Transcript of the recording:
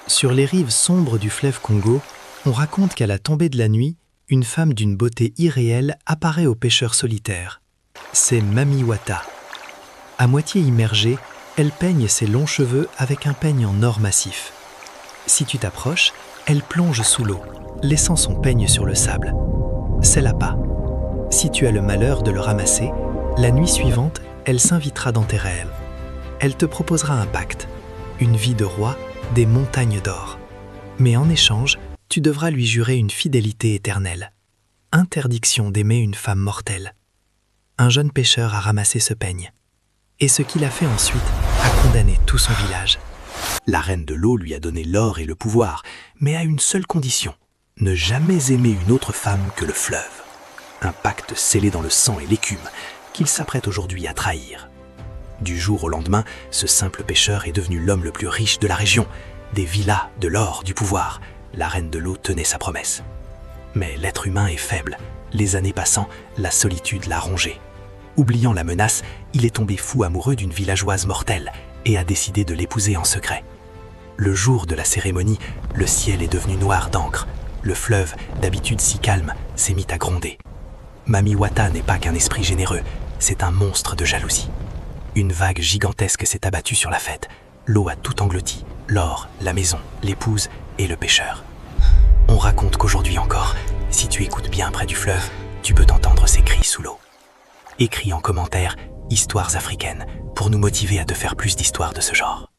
Sur les rives sombres du fleuve Congo, on raconte qu'à la tombée de la nuit, une femme d'une beauté irréelle apparaît aux pêcheurs solitaires. C'est Mami Wata. À moitié immergée, elle peigne ses longs cheveux avec un peigne en or massif. Si tu t'approches, elle plonge sous l'eau, laissant son peigne sur le sable. C'est l'appât. Si tu as le malheur de le ramasser, la nuit suivante, elle s'invitera dans tes rêves. Elle te proposera un pacte, une vie de roi, des montagnes d'or. Mais en échange, tu devras lui jurer une fidélité éternelle. Interdiction d'aimer une femme mortelle. Un jeune pêcheur a ramassé ce peigne. Et ce qu'il a fait ensuite a condamné tout son village. La reine de l'eau lui a donné l'or et le pouvoir, mais à une seule condition, ne jamais aimer une autre femme que le fleuve. Un pacte scellé dans le sang et l'écume qu'il s'apprête aujourd'hui à trahir. Du jour au lendemain, ce simple pêcheur est devenu l'homme le plus riche de la région. Des villas, de l'or, du pouvoir. La reine de l'eau tenait sa promesse. Mais l'être humain est faible. Les années passant, la solitude l'a rongé. Oubliant la menace, il est tombé fou amoureux d'une villageoise mortelle et a décidé de l'épouser en secret. Le jour de la cérémonie, le ciel est devenu noir d'encre. Le fleuve, d'habitude si calme, s'est mis à gronder. Mami Wata n'est pas qu'un esprit généreux, c'est un monstre de jalousie. Une vague gigantesque s'est abattue sur la fête. L'eau a tout englouti, l'or, la maison, l'épouse et le pêcheur. On raconte qu'aujourd'hui encore, si tu écoutes bien près du fleuve, tu peux t'entendre ces cris sous l'eau. Écris en commentaire « Histoires africaines » pour nous motiver à te faire plus d'histoires de ce genre.